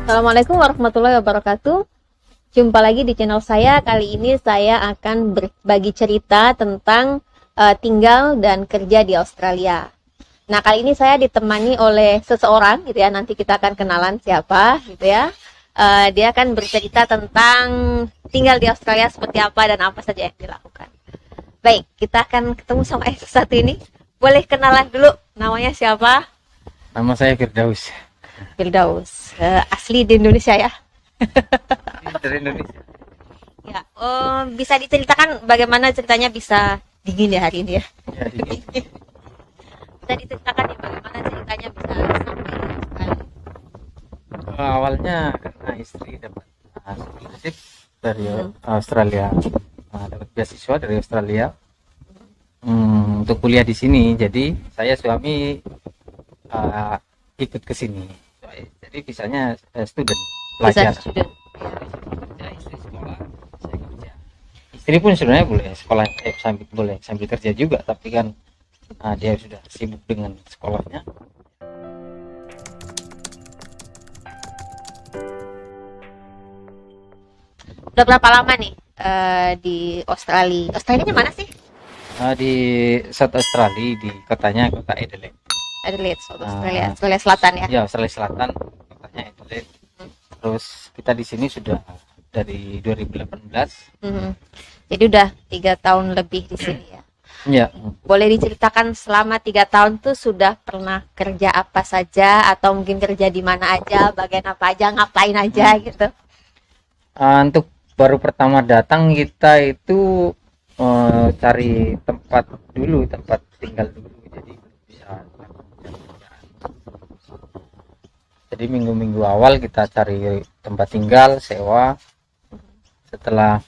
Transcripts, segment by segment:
Assalamualaikum warahmatullahi wabarakatuh. Jumpa lagi di channel saya. Kali ini saya akan berbagi cerita tentang tinggal dan kerja di Australia. Nah, kali ini saya ditemani oleh seseorang gitu ya. Nanti kita akan kenalan siapa gitu ya. Dia akan bercerita tentang tinggal di Australia seperti apa dan apa saja yang dilakukan. Baik, kita akan ketemu sama satu ini. Boleh kenalan dulu, namanya siapa? Nama saya Firdaus. Firdaus, asli di Indonesia ya? Dari Indonesia. Ya, bisa diceritakan bagaimana ceritanya bisa dingin ya hari ini ya? Ya, dingin. Bisa diceritakan ya bagaimana ceritanya bisa sampai di Australia? Awalnya karena istri dapat scholarship dari Australia, dapat beasiswa dari Australia untuk kuliah di sini. Jadi saya suami ikut ke sini. Jadi visanya student, pelajar. Student. Istri sekolah, saya kerja. Istri pun sebenarnya boleh sekolah, sambil kerja juga, tapi kan dia sudah sibuk dengan sekolahnya. Udah berapa lama nih di Australia? Australia mana sih? Di South Australia, di kota Adelaide. Adelaide, South Australia, Australia Selatan ya? Ya, Australia Selatan, kotanya Adelaide. Terus kita di sini sudah dari 2018. Jadi udah 3 tahun lebih di sini ya? Ya. Boleh diceritakan selama 3 tahun tuh sudah pernah kerja apa saja, atau mungkin kerja di mana aja, bagian apa aja, ngapain aja gitu? Untuk baru pertama datang kita itu cari tempat tinggal dulu, jadi bisa. Jadi minggu-minggu awal kita cari tempat tinggal, sewa. Setelah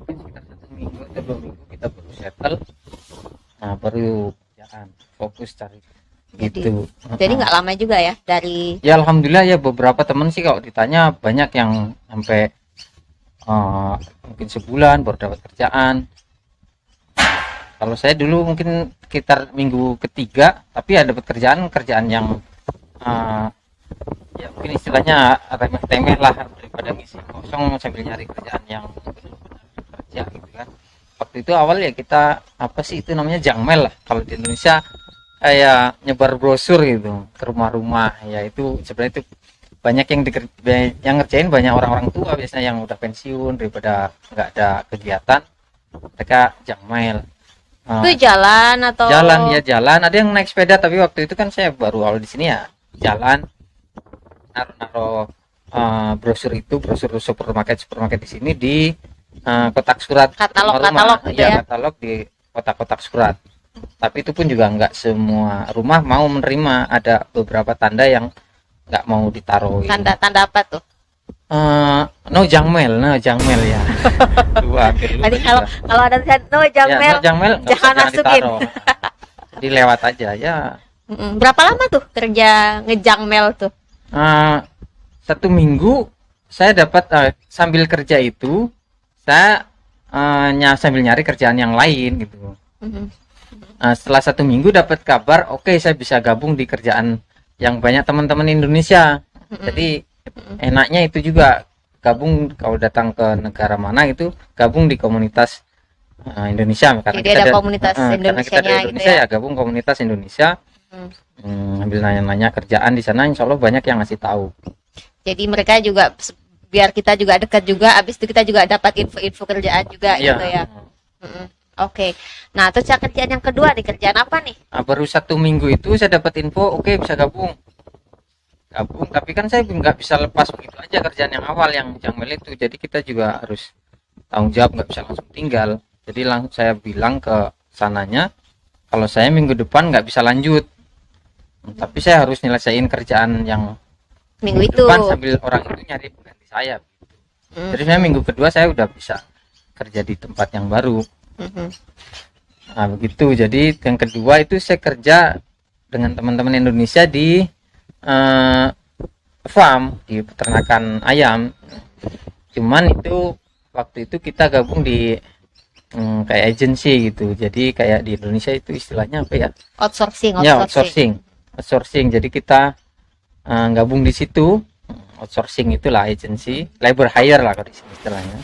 sekitar 1 minggu atau 2 minggu kita baru settle. Nah, baru jalan fokus cari gitu. Jadi nggak lama juga ya dari? Ya alhamdulillah ya, beberapa teman sih kalau ditanya banyak yang sampai mungkin sebulan baru dapat kerjaan. Kalau saya dulu mungkin sekitar minggu ketiga, tapi ya dapat kerjaan yang ya mungkin istilahnya remeh-temeh lah, daripada ngisi kosong sambil nyari kerjaan yang benar-benar kerja gitu kan. Waktu itu awal ya kita apa sih itu namanya jangmel lah kalau di Indonesia, kayak nyebar brosur gitu ke rumah-rumah. Ya itu sebenarnya itu banyak yang ngerjain banyak orang-orang tua biasanya yang udah pensiun, daripada nggak ada kegiatan mereka jangmel. Itu jalan atau? Jalan, ada yang naik sepeda, tapi waktu itu kan saya baru awal di sini ya, jalan naruh brosur supermarket di sini di kotak surat, katalog gitu ya, katalog di kotak-kotak surat. Tapi itu pun juga nggak semua rumah mau menerima, ada beberapa tanda yang nggak mau ditaruh. Tanda apa tuh? No jangmel ya. Nanti kalau ada no jangmel, jangan masukin. Jadi lewat aja ya. Berapa lama tuh kerja ngejangmel tuh? 1 minggu saya dapat, sambil kerja itu saya sambil nyari kerjaan yang lain gitu. Setelah 1 minggu dapat kabar, oke, saya bisa gabung di kerjaan yang banyak teman-teman Indonesia. Jadi enaknya itu juga gabung, kalau datang ke negara mana itu gabung di komunitas Indonesia, karena jadi ada komunitas Indonesia gitu ya, gabung komunitas Indonesia. Ambil nanya-nanya kerjaan di sana, insya Allah banyak yang ngasih tahu. Jadi mereka juga biar kita juga dekat juga, abis itu kita juga dapat info-info kerjaan juga gitu ya. Oke. Nah, terus kerjaan yang kedua nih, kerjaan apa nih? Baru 1 minggu itu saya dapat info, oke, bisa gabung. Tapi kan saya nggak bisa lepas begitu aja kerjaan yang awal yang jangmel itu. Jadi kita juga harus tanggung jawab, nggak bisa langsung tinggal. Jadi langsung saya bilang ke sananya, kalau saya minggu depan nggak bisa lanjut, tapi saya harus nyelesain kerjaan yang minggu itu depan sambil orang itu nyari pengganti saya. Jadi saya minggu kedua saya udah bisa kerja di tempat yang baru. Nah begitu. Jadi yang kedua itu saya kerja dengan teman-teman Indonesia di farm, di peternakan ayam. Cuman itu waktu itu kita gabung di kayak agensi gitu. Jadi kayak di Indonesia itu istilahnya apa ya? Outsourcing. Jadi kita gabung di situ outsourcing itulah, agency labor hire lah kalau di sini istilahnya.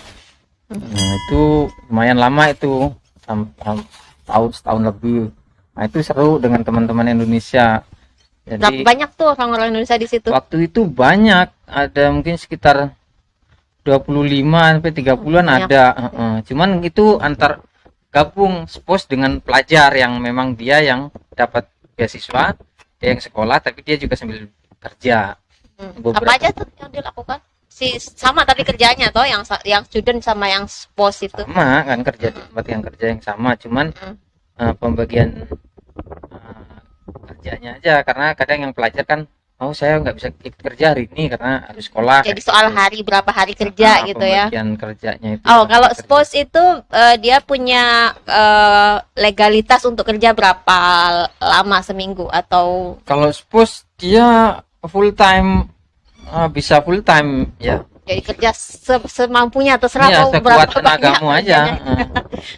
Itu lumayan lama itu, tahun lebih. Nah, itu seru dengan teman-teman Indonesia. Berapa Jadi banyak tuh orang-orang Indonesia di situ? waktu itu banyak, ada mungkin sekitar 25 sampai 30-an Banyak. ada. Cuman itu antar gabung spos dengan pelajar yang memang dia yang dapat beasiswa, dia yang sekolah tapi dia juga sambil kerja. Apa aja tuh yang dilakukan? Sama tadi kerjanya toh, yang student sama yang pos itu. Sama kan, kerja di tempat yang kerja yang sama, cuman pembagian kerjanya aja, karena kadang yang pelajar kan, oh saya nggak bisa ikut kerja hari ini karena harus sekolah. Jadi soal hari berapa hari kerja gitu ya. Pembagian kerjanya itu. Oh, kalau spos itu dia punya legalitas untuk kerja berapa lama seminggu atau Kalau spos dia full time, bisa full time ya. jadi kerja semampunya terserah Iya, mau sekuat berapa tenagamu banyak aja. kerjanya.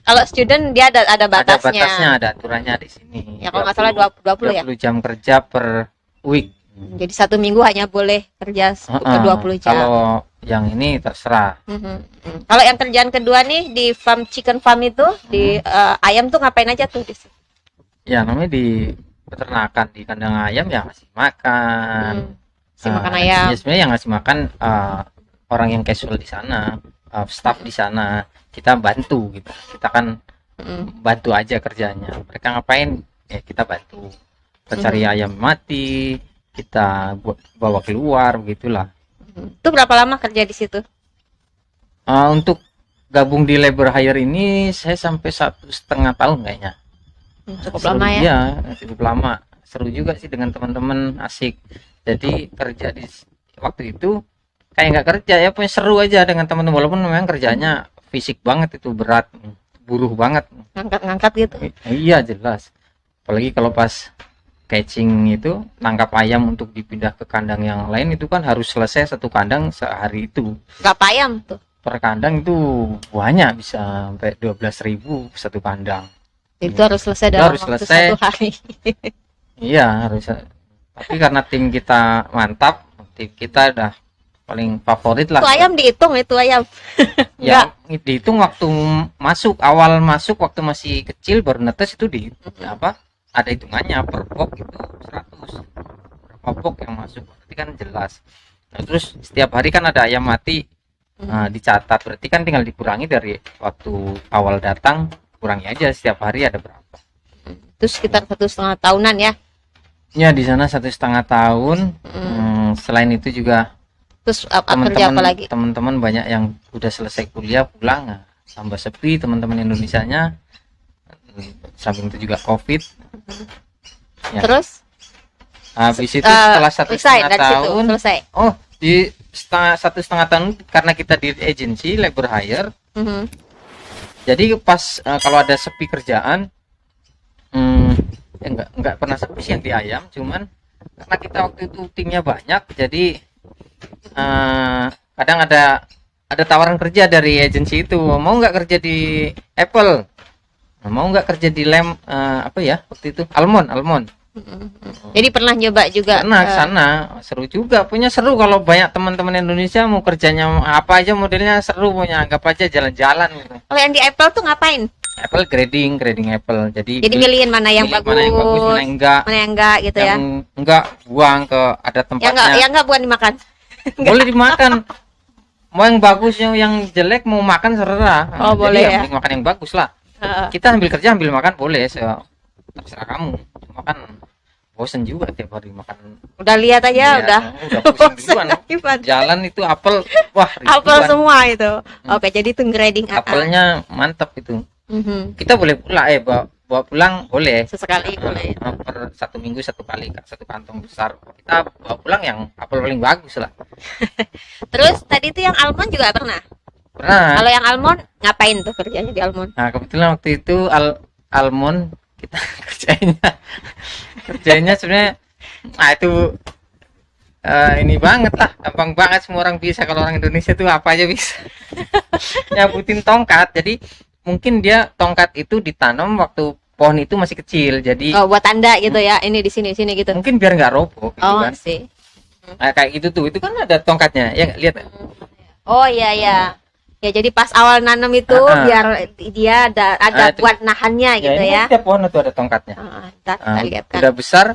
Kalau student dia ada Ada batasnya. batasnya, ada aturannya di sini. Ya kalau nggak salah 20 ya. 20 jam kerja per week. Jadi 1 minggu hanya boleh kerja 20 jam. Kalau yang ini terserah. Kalau yang kerjaan kedua nih di farm, chicken farm itu di ayam tuh ngapain aja tuh di situ? Ya namanya di peternakan, di kandang ayam ya ngasih makan. Si makan ayam. Ya sebenarnya yang ngasih makan orang yang casual di sana, staff di sana, kita bantu gitu. Kita kan bantu aja kerjanya. Mereka ngapain? Ya kita bantu. Kita cari ayam mati, kita bawa keluar, begitulah. Itu berapa lama kerja di situ? Untuk gabung di labor hire ini saya sampai 1,5 tahun kayaknya. Cukup Seru, lama ya. iya, cukup lama. Seru juga sih dengan teman-teman, asik. Jadi kerja di waktu itu kayak nggak kerja ya, punya seru aja dengan teman-teman, walaupun memang kerjanya fisik banget, itu berat, buruh banget. Ngangkat-ngangkat gitu. Iya jelas. Apalagi kalau pas catching itu, tangkap ayam untuk dipindah ke kandang yang lain, itu kan harus selesai satu kandang sehari itu. Berapa ayam tuh? Per kandang itu banyak, bisa sampai 12.000 satu kandang. Itu harus selesai dalam harus waktu selesai. 1 hari. Iya harus. Tapi karena tim kita mantap, tim kita udah paling favorit lah. Itu ayam dihitung, itu ayam. Ya dihitung waktu masuk, awal masuk waktu masih kecil baru netes itu di apa? Ada hitungannya per box itu 100. Berapa box yang masuk? Berarti kan jelas. Nah, terus setiap hari kan ada ayam mati. Nah, dicatat, berarti kan tinggal dikurangi dari waktu awal datang, kurangi aja setiap hari ada berapa. Itu sekitar 1,5 tahunan ya. Ya di sana 1,5 tahun. Selain itu juga Terus kerja apa lagi? teman-teman banyak yang udah selesai kuliah pulang, nah, tambah sepi teman-teman Indonesianya. Samping itu juga COVID. Ya. Terus Habis itu setelah 1,5 tahun, selesai. oh di 1,5 tahun karena kita di agency labor hire. Jadi pas kalau ada sepi kerjaan, ya nggak pernah sepi sih yang di ayam, cuman karena kita waktu itu timnya banyak, jadi kadang ada tawaran kerja dari agensi itu, mau nggak kerja di Apple, mau nggak kerja di apa ya waktu itu Almond. Jadi pernah nyoba juga. Pernah sana, seru juga, punya seru kalau banyak teman-teman Indonesia mau kerjanya apa aja modelnya seru, punya anggap aja jalan-jalan gitu. Kalau yang di Apple tuh ngapain? Apple grading Apple. Jadi milihin mana yang bagus, mana yang enggak. Mana yang enggak gitu ya. Yang enggak buang ke ada tempatnya. Yang enggak bukan dimakan. Boleh dimakan. Mau yang bagus, yang jelek mau makan serah. Oh, boleh ya. Makan yang bagus lah. Kita sambil kerja sambil makan boleh, terserah kamu. Makan bosen juga tiap hari makan. Udah lihat aja, udah pusing duluan. Jalan itu apel, wah ribuan. Apel semua itu. Oke, jadi itu grading apelnya mantap itu. Kita boleh pula bawa pulang boleh. Sesekali boleh. Per 1 minggu 1 kali, 1 kantong besar. Kita bawa pulang yang apel paling bagus lah. Terus tadi itu yang almond juga pernah? Pernah. Kalau yang almond ngapain tuh kerjanya di almond? Nah kebetulan waktu itu almond kita kerjanya sebenarnya, nah itu ini banget lah, gampang banget, semua orang bisa. Kalau orang Indonesia tuh apa aja bisa. Nyabutin tongkat. Jadi mungkin dia tongkat itu ditanam waktu pohon itu masih kecil, jadi buat tanda gitu ya, ini di sini gitu. Mungkin biar nggak roboh gitu kan. Sih. Nah, kayak gitu tuh, itu kan ada tongkatnya, ya nggak? Lihat. Oh iya ya. Ya jadi pas awal nanam itu biar dia ada itu. buat nahannya gitu ini ya. Setiap pohon itu ada tongkatnya. Ntar kita lihat kan. Udah besar,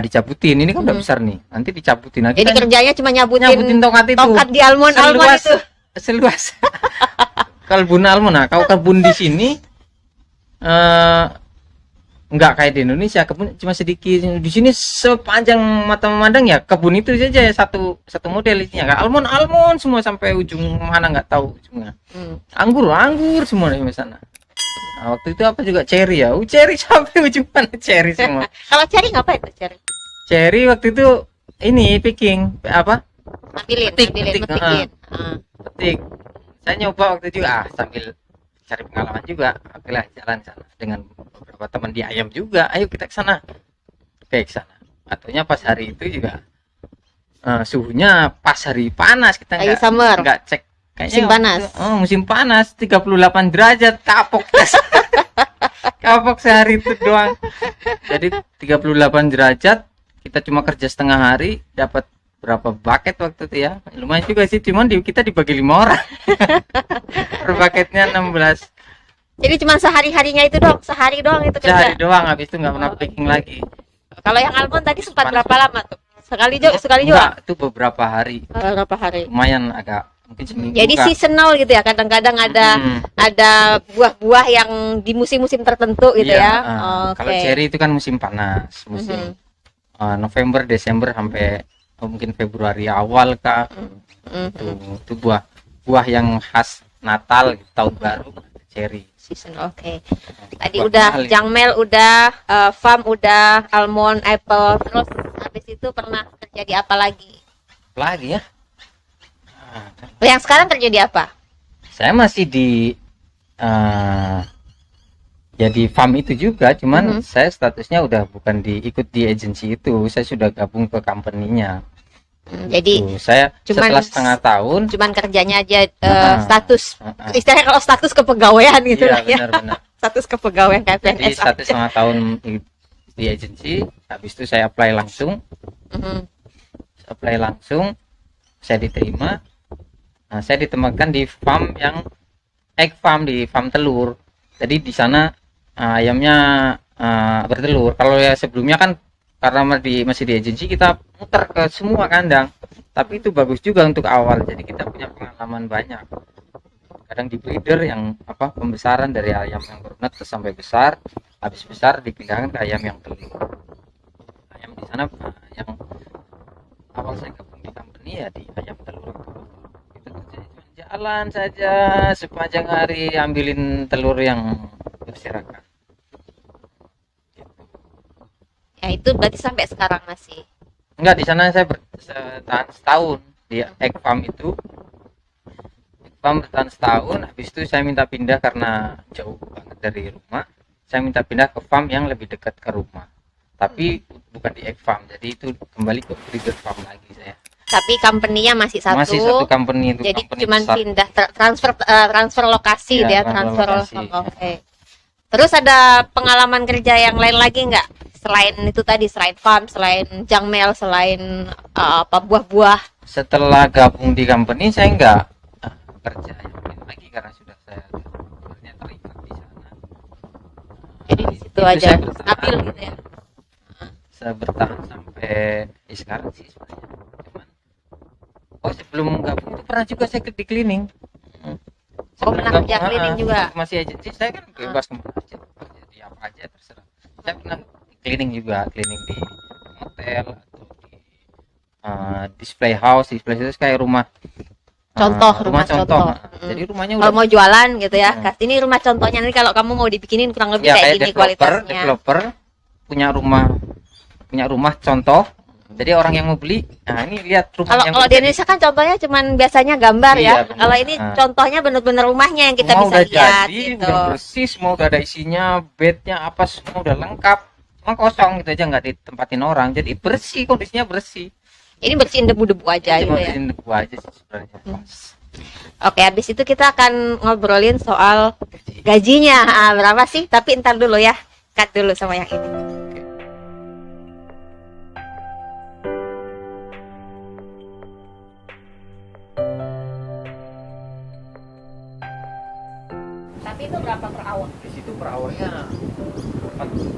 dicabutin. Ini kan udah besar nih, nanti dicabutin. Nah, Jadi kerjanya cuma nyabutin tongkat itu. Tongkat di almond itu. Seluas. Kebun almond. Nah, kalau kebun di sini nggak kayak di Indonesia, kebun cuma sedikit. Di sini sepanjang mata memandang ya kebun itu saja satu model isinya. Almond semua sampai ujung mana nggak tahu ujungnya. Anggur semua di sana. Nah, waktu itu apa juga cherry ya. Cherry sampai ujung mana cherry semua. Kalau cherry ngapain tuh cherry? Cherry waktu itu ini picking apa? Petik. Petik. Saya nyoba waktu itu sambil cari pengalaman juga. Oke lah, jalan sana dengan beberapa teman di ayam juga. Ayo kita ke sana. Oke, ke sana. Ataunya pas hari itu juga suhunya pas hari panas, kita nggak cek kayaknya musim panas. Musim panas 38 derajat kapok. Kapok sehari itu doang. Jadi 38 derajat, kita cuma kerja setengah hari dapat berapa bucket waktu itu ya, lumayan juga sih, cuman kita dibagi 5 orang. Per bucketnya 16. Jadi cuma sehari-harinya itu doang, sehari doang itu kerja. Sehari doang, habis itu nggak pernah packing lagi. Kalau yang almond tadi sempat berapa lama tuh? Sekali juga? Itu beberapa hari. Lumayan agak mungkin seminggu. Jadi seasonal gitu ya, kadang-kadang ada buah-buah yang di musim-musim tertentu gitu ya. Kalau cherry itu kan musim panas, musim November, Desember sampai mungkin Februari awal kah. Itu buah yang khas Natal, tahun baru, cherry season. Tadi udah jangmel, udah farm, udah almond, apple, terus habis itu pernah kerja di apa lagi ya? Yang sekarang kerja di apa? Saya masih di jadi farm itu juga, cuman saya statusnya udah bukan ikut di agensi itu, saya sudah gabung ke company-nya. Jadi saya setelah setengah tahun cuman kerjanya aja status istilahnya, kalau status kepegawaian gitu lah ya. Benar. Status kepegawaian kayak Jadi PNS 1,5 tahun di agensi, habis itu saya apply langsung. Saya diterima. Nah, saya ditempatkan di farm yang egg farm, di farm telur. Jadi di sana ayamnya bertelur. Kalau ya sebelumnya kan karena masih di agensi, kita muter ke semua kandang, tapi itu bagus juga untuk awal, jadi kita punya pengalaman banyak. Kadang di breeder yang pembesaran dari ayam yang baru netes sampai besar, habis besar dipindahkan ke ayam yang telur. Ayam di sana yang awal saya gabung di company ya di ayam telur. Kita kerja cuma jalan saja sepanjang hari ambilin telur yang berserakan. Ya itu berarti sampai sekarang masih? Enggak, di sana saya bertahan setahun di egg farm itu. Egg farm bertahan setahun, habis itu saya minta pindah karena jauh banget dari rumah. Saya minta pindah ke farm yang lebih dekat ke rumah. Tapi bukan di egg farm, jadi itu kembali ke breeder farm lagi saya. Tapi company-nya masih satu. Masih satu company itu. Jadi cuma pindah transfer lokasi ya, transfer. Terus ada pengalaman kerja yang lain lagi nggak? Selain itu tadi, selain farm, selain jangmel, selain buah-buah. Setelah gabung di company saya nggak kerja yang lain lagi karena sudah saya ternyata terikat di sana. Jadi di situ aja stabil gitu ya. Saya bertahan sampai sekarang sih sebenarnya. Cuman sebelum gabung itu pernah juga saya di cleaning. Pernah kerja cleaning juga. Masih agensi, saya kan bebas kemana aja, jadi apa aja terserah. Saya pernah cleaning juga, cleaning di hotel atau di display house itu kayak rumah contoh. Jadi rumahnya kalau mau jualan gitu ya, kasih ini rumah contohnya, nanti kalau kamu mau dibikinin kurang lebih ya, kayak gini kualitasnya. Developer punya rumah contoh. Jadi orang yang mau beli, nah ini lihat rumah. Kalau di Indonesia kan contohnya cuman biasanya gambar ya. Kalau ini contohnya benar-benar rumahnya yang kita bisa lihat. Gitu. Udah bersih, semua udah ada isinya, bednya apa semua udah lengkap. Cuma kosong gitu aja, nggak ditempatin orang. Jadi bersih, kondisinya bersih. Ini bersihin debu-debu aja gitu ya. Bersihin debu aja sih sebenarnya. Oke, habis itu kita akan ngobrolin soal gajinya. Berapa sih? Tapi entar dulu ya. Cut dulu sama yang ini. Tapi itu berapa per hour? Di situ per hournya 40